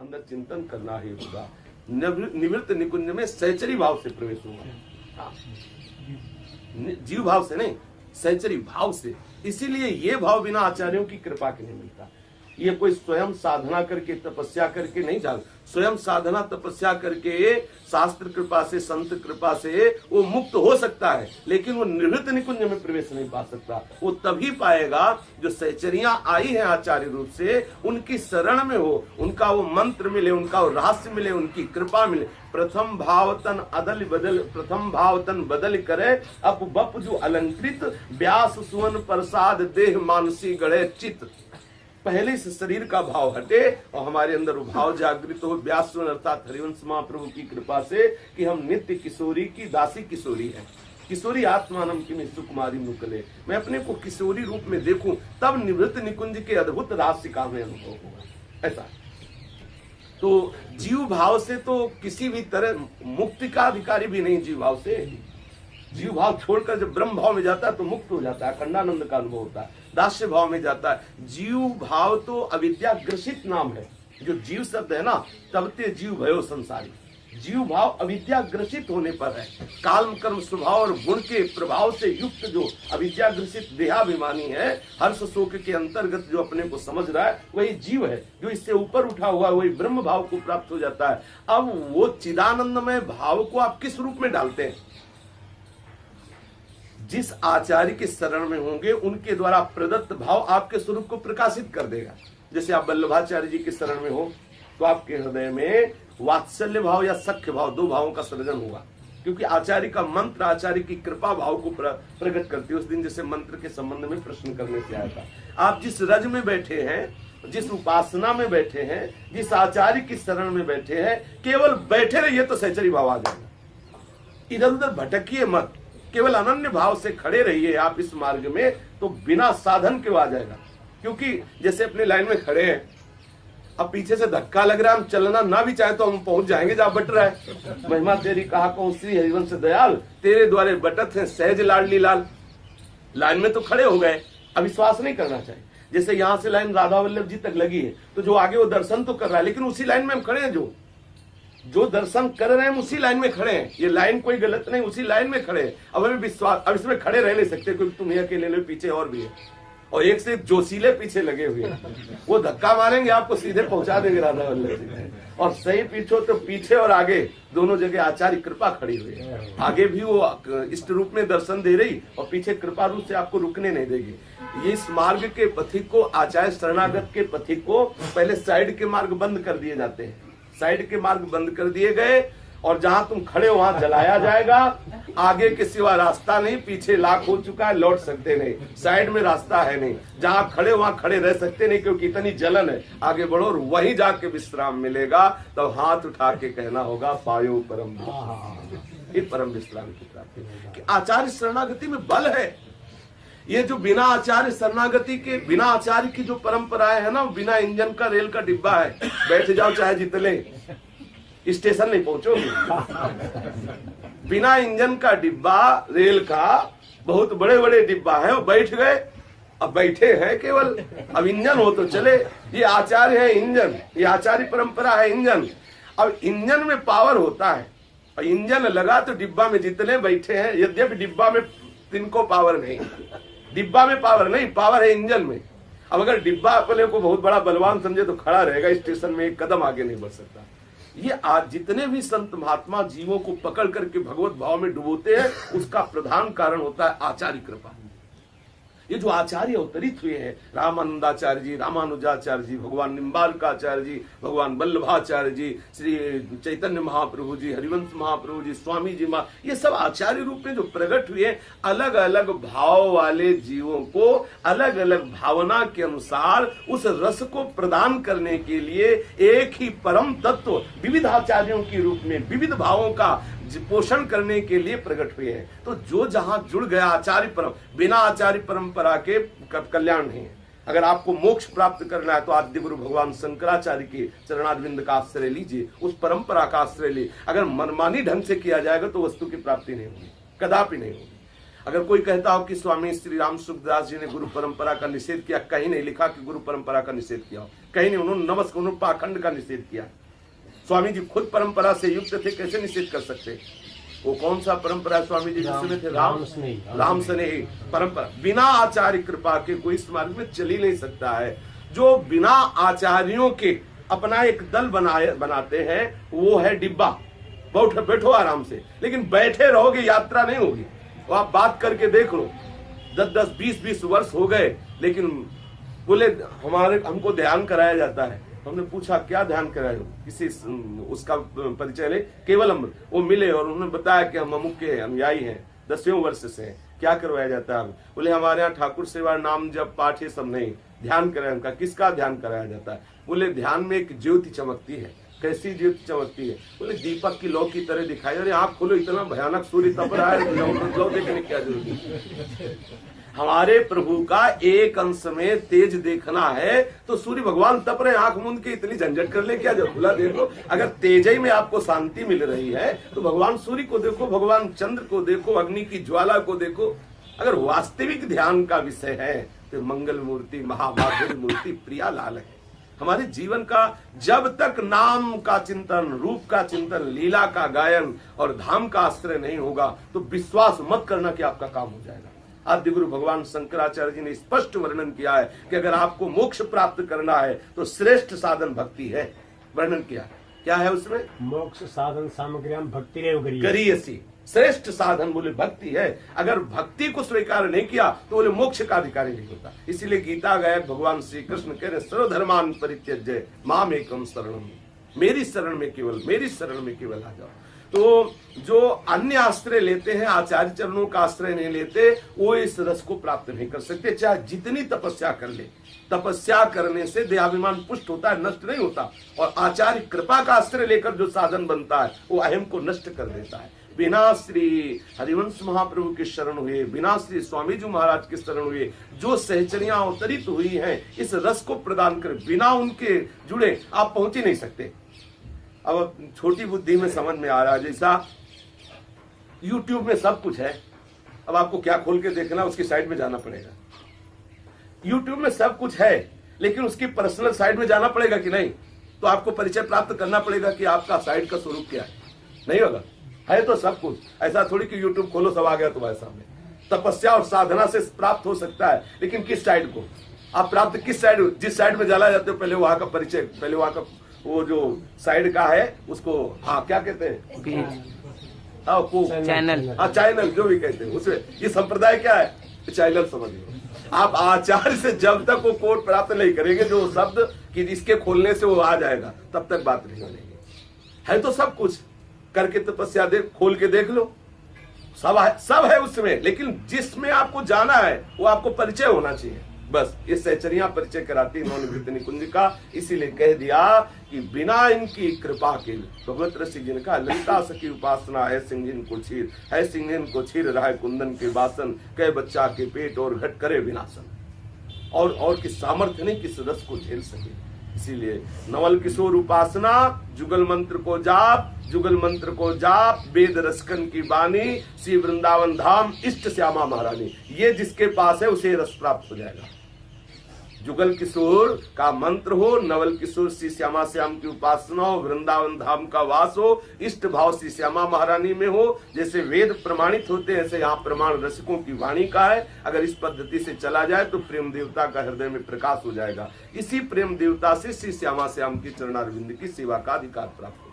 अंदर चिंतन करना ही होगा। निवृत्त निकुंज में सहचरी भाव से प्रवेश होगा, जीव भाव से नहीं, सहचरी भाव से। इसीलिए ये भाव बिना आचार्यों की कृपा के नहीं मिलता। ये कोई स्वयं साधना करके तपस्या करके नहीं जान, स्वयं साधना तपस्या करके शास्त्र कृपा से संत कृपा से वो मुक्त हो सकता है, लेकिन वो निवृत्त निकुंज में प्रवेश नहीं पा सकता। वो तभी पाएगा जो सहचरियां आई हैं आचार्य रूप से, उनकी शरण में हो, उनका वो मंत्र मिले, उनका वो रहस्य मिले, उनकी कृपा मिले। प्रथम भावतन अदल बदल, प्रथम भावतन बदल करे अप बप जो अलंकृत, व्यास सुवन प्रसाद देह मानसी गढ़े चित। पहले से शरीर का भाव हटे और हमारे अंदर वो भाव जागृत हो, व्यास अर्थात हरिवंश महाप्रभु की कृपा से कि हम नित्य किशोरी की दासी किशोरी है। किशोरी आत्मानम की सुकुमारी मुकले, मैं अपने को किशोरी रूप में देखूं, तब निवृत्त निकुंज के अद्भुत रहस्य का हमें अनुभव होगा। ऐसा तो जीव भाव से तो किसी भी तरह मुक्ति का अधिकारी भी नहीं। जीव भाव से, जीव भाव छोड़कर जब ब्रह्म भाव में जाता है तो मुक्त हो जाता है, अखंडानंद का अनुभव होता है। दास्य भाव में जाता है। जीव भाव तो अविद्या ग्रसित नाम है। जो जीव शब्द है ना, तब ते जीव भयो संसारी। जीव भाव अविद्या ग्रसित होने पर है। काल कर्म स्वभाव और गुण के प्रभाव से युक्त जो अविद्या ग्रसित देहाभिमानी है, हर्ष शोक के अंतर्गत जो अपने को समझ रहा है, वही जीव है। जो इससे ऊपर उठा हुआ वही ब्रह्म भाव को प्राप्त हो जाता है। अब वो चिदानंदमय भाव को आप किस रूप में डालते हैं? जिस आचार्य के शरण में होंगे उनके द्वारा प्रदत्त भाव आपके स्वरूप को प्रकाशित कर देगा। जैसे आप वल्लभाचार्य जी के शरण में हो तो आपके हृदय में वात्सल्य भाव या सख्य भाव, दो भावों का सृजन होगा, क्योंकि आचार्य का मंत्र आचार्य की कृपा भाव को प्रकट करती है। उस दिन जैसे मंत्र के संबंध में प्रश्न करने से आया था, आप जिस रज में बैठे हैं, जिस उपासना में बैठे हैं, जिस आचार्य की शरण में बैठे हैं, केवल बैठे रहिए तो सहचरी भाव आ जाएगा। इधर उधर भटकिए मत, केवल अनन्य भाव से खड़े रहिए आप इस मार्ग में, तो बिना साधन के आ जाएगा। क्योंकि जैसे अपने लाइन में खड़े हैं, अब पीछे से धक्का लग रहा है, हम चलना ना भी चाहे तो हम पहुंच जाएंगे जहां बट रहा है। महिमा तेरी कहा कौन श्री हरिवंश दयाल, तेरे द्वारे बटत है सहज लाडली लाल। लाइन में तो खड़े हो गए, अविश्वास नहीं करना चाहिए। जैसे यहाँ से लाइन राधा वल्लभ जी तक लगी है, तो जो आगे वो दर्शन तो कर रहा है, लेकिन उसी लाइन में हम खड़े हैं। जो दर्शन कर रहे हैं उसी लाइन में खड़े हैं। ये लाइन कोई गलत नहीं, उसी लाइन में खड़े हैं। अब हमें विश्वास, अब इसमें खड़े रह नहीं सकते क्योंकि तुम ये अकेले लो, पीछे और भी है, और एक से जोशीले पीछे लगे हुए हैं। वो धक्का मारेंगे आपको सीधे पहुंचा देंगे राधा वल्लभ जी। और सही पीछे तो पीछे और आगे दोनों जगह आचार्य कृपा खड़ी हुई है। आगे भी वो इष्ट रूप में दर्शन दे रही और पीछे कृपा रूप से आपको रुकने नहीं देगी। ये इस मार्ग के पथिक को, आचार्य शरणागत के पथिक को पहले साइड के मार्ग बंद कर दिए जाते हैं। साइड के मार्ग बंद कर दिए गए और जहां तुम खड़े हो वहां जलाया जाएगा। आगे के सिवा रास्ता नहीं, पीछे लाख हो चुका है, लौट सकते नहीं। साइड में रास्ता है नहीं, जहां खड़े वहां खड़े रह सकते नहीं, क्योंकि इतनी जलन है। आगे बढ़ो और वहीं जाके विश्राम मिलेगा। तो हाथ उठा के कहना होगा पायो परम विश्राम। ये परम विश्राम की प्राप्ति कि आचार्य शरणागति में बल है। ये जो बिना आचार्य शरणागति के, बिना आचार्य की जो परंपराएं है ना, बिना इंजन का रेल का डिब्बा है। बैठ जाओ चाहे जितने, स्टेशन नहीं पहुंचोगे। बिना इंजन का डिब्बा, रेल का, बहुत बड़े बड़े डिब्बा है, वो बैठ गए, अब बैठे हैं केवल। अब इंजन हो तो चले। ये आचार्य है इंजन, ये आचार्य परंपरा है इंजन। अब इंजन में पावर होता है, और इंजन लगा तो डिब्बा में जितने बैठे हैं, यद्यपि डिब्बा में तिनको पावर नहीं, डिब्बा में पावर नहीं, पावर है इंजन में। अब अगर डिब्बा अपने को बहुत बड़ा बलवान समझे तो खड़ा रहेगा स्टेशन में, एक कदम आगे नहीं बढ़ सकता। ये आज जितने भी संत महात्मा जीवों को पकड़ करके भगवत भाव में डुबोते हैं, उसका प्रधान कारण होता है आचार्य कृपा। ये जो आचार्य अवतरित हुए हैं, रामानंदाचार्य जी, रामानुजाचार्य जी, भगवान निम्बालकाचार्य जी, भगवान वल्लभाचार्य जी, श्री चैतन्य महाप्रभु जी, हरिवंश महाप्रभु जी, स्वामी जी, ये सब आचार्य रूप में जो प्रकट हुए, अलग अलग भाव वाले जीवों को अलग अलग भावना के अनुसार उस रस को प्रदान करने के लिए एक ही परम तत्व विविध आचार्यों के रूप में विविध भावों का पोषण करने के लिए प्रकट हुए हैं। तो जो जहां जुड़ गया आचार्य परम, बिना आचार्य परंपरा के कल्याण नहीं है। अगर आपको मोक्ष प्राप्त करना है तो आद्य गुरु भगवान शंकराचार्य के चरणारविंद का आश्रय लीजिए, उस परंपरा का आश्रय लीजिए। अगर मनमानी ढंग से किया जाएगा तो वस्तु की प्राप्ति नहीं होगी, कदापि नहीं होगी। अगर कोई कहता हो कि स्वामी श्री राम सुखदास जी ने गुरु परंपरा का निषेध किया, कहीं नहीं लिखा कि गुरु परंपरा का निषेध किया हो, कहीं नहीं। उन्होंने नमस्कार, उन्होंने पाखंड का निषेध किया। स्वामी जी खुद परंपरा से युक्त थे, कैसे निषेध कर सकते? वो कौन सा परंपरा स्वामी जी जिसमें थे? राम स्नेही परंपरा। बिना आचार्य कृपा के कोई इस मार्ग में चल ही नहीं सकता है। जो बिना आचार्यों के अपना एक दल बनाते हैं वो है डिब्बा। बैठो आराम से, लेकिन बैठे रहोगे यात्रा नहीं होगी। वो आप बात करके देख लो, 10-10, 20-20 वर्ष हो गए, लेकिन बोले हमको ध्यान कराया जाता है। हमने पूछा क्या ध्यान कराए हो? किसी उसका परिचय ले, केवल हम वो मिले और उन्होंने बताया कि हम अमुक के अनुयायी हैं, 10वें वर्ष से हैं। क्या करवाया जाता है? बोले हमारे यहाँ ठाकुर सेवा, नाम जब पाठ, ये सब नहीं, ध्यान कराया। उनका किसका ध्यान कराया जाता है? बोले ध्यान में एक ज्योति चमकती है। कैसी ज्योति चमकती है? बोले दीपक की लौ की तरह दिखाई। अरे आँख खोलो, इतना भयानक सूर्य तप रहा है, लौ देखने की क्या जरूरत है? हमारे प्रभु का एक अंश में तेज देखना है तो सूर्य भगवान तप रहे, आंख मूंद के इतनी झंझट कर ले क्या? जब खुला देखो, अगर तेजई में आपको शांति मिल रही है तो भगवान सूर्य को देखो, भगवान चंद्र को देखो, अग्नि की ज्वाला को देखो। अगर वास्तविक ध्यान का विषय है तो मंगल मूर्ति, महामाधुर्य मूर्ति प्रियालाल है। हमारे जीवन का जब तक नाम का चिंतन, रूप का चिंतन, लीला का गायन और धाम का आश्रय नहीं होगा तो विश्वास मत करना कि आपका काम हो जाएगा। आद्य गुरु भगवान शंकराचार्य जी ने स्पष्ट वर्णन किया है कि अगर आपको मोक्ष प्राप्त करना है तो श्रेष्ठ साधन भक्ति है। वर्णन किया क्या है उसमें? मोक्ष साधन सामग्र्याम भक्ति रेव करियसी। श्रेष्ठ साधन बोले भक्ति है। अगर भक्ति को स्वीकार नहीं किया तो बोले मोक्ष का अधिकारी नहीं होता। इसीलिए गीता गायक भगवान श्री कृष्ण कह रहे सर्वधर्मान परित्यज्य माम एकम शरणम, मेरी शरण में केवल, मेरी शरण में केवल आ जाओ। तो जो अन्य आश्रय लेते हैं, आचार्य चरणों का आश्रय नहीं लेते, वो इस रस को प्राप्त नहीं कर सकते, चाहे जितनी तपस्या कर ले। तपस्या करने से देहाभिमान पुष्ट होता है, नष्ट नहीं होता। और आचार्य कृपा का आश्रय लेकर जो साधन बनता है वो अहम को नष्ट कर देता है। बिना श्री हरिवंश महाप्रभु के शरण हुए, बिना श्री स्वामी जी महाराज के शरण हुए, जो सहचरियां अवतरित हुई हैं, इस रस को प्रदान कर, बिना उनके जुड़े आप पहुंच ही नहीं सकते। अब छोटी बुद्धि में समझ में आ रहा है, जैसा YouTube में सब कुछ है, अब आपको क्या खोल के देखना, उसकी साइट में जाना पड़ेगा। YouTube में सब कुछ है, लेकिन उसकी पर्सनल साइट में जाना पड़ेगा कि नहीं? तो आपको परिचय प्राप्त करना पड़ेगा कि आपका साइट का स्वरूप क्या है। नहीं होगा, है तो सब कुछ। ऐसा थोड़ी कि YouTube खोलो सब आ गया तुम्हारे सामने। तपस्या और साधना से प्राप्त हो सकता है, लेकिन किस साइड को आप प्राप्त, किस साइड, जिस साइड में चला जाते हो पहले वहां का परिचय, पहले वहां का वो जो साइड का है उसको, हाँ क्या कहते हैं, चैनल, हाँ चैनल जो भी कहते हैं, उसमें ये संप्रदाय क्या है, चैनल समझ लो। आप आचार्य से जब तक वो कोड प्राप्त नहीं करेंगे, जो शब्द कि इसके खोलने से वो आ जाएगा, तब तक बात नहीं बनेगी। है तो सब कुछ, करके तपस्या देख, खोल के देख लो, सब है उसमें, लेकिन जिसमें आपको जाना है वो आपको परिचय होना चाहिए। बस ये सहचरियां परिचय कराती इन्होंने वृत्त निकुंज का, इसीलिए कह दिया कि बिना इनकी कृपा के भगवत रसिक जिनका ललिता सखी उपासना है, सिंह को छीर है, सिंह को छीर रहा है कुंदन के बासन, कह बच्चा के पेट और घट करे विनाशन। और किस सामर्थ्य नहीं किस रस को झेल सके। इसीलिए नवल किशोर उपासना, जुगल मंत्र को जाप, जुगल मंत्र को जाप, वेद रसकन की बानी, श्री वृंदावन धाम, इष्ट श्यामा महारानी, ये जिसके पास है उसे रस प्राप्त हो जाएगा। जुगल किशोर का मंत्र हो, नवल किशोर श्री श्यामा श्याम की उपासना हो, वृंदावन धाम का वास हो, इष्ट भाव श्री श्यामा महारानी में हो। जैसे वेद प्रमाणित होते हैं, ऐसे यहाँ प्रमाण रसिकों की वाणी का है। अगर इस पद्धति से चला जाए तो प्रेम देवता का हृदय में प्रकाश हो जाएगा। इसी प्रेम देवता से श्री श्यामा श्याम की चरणारविंद की सेवा का अधिकार प्राप्त हो।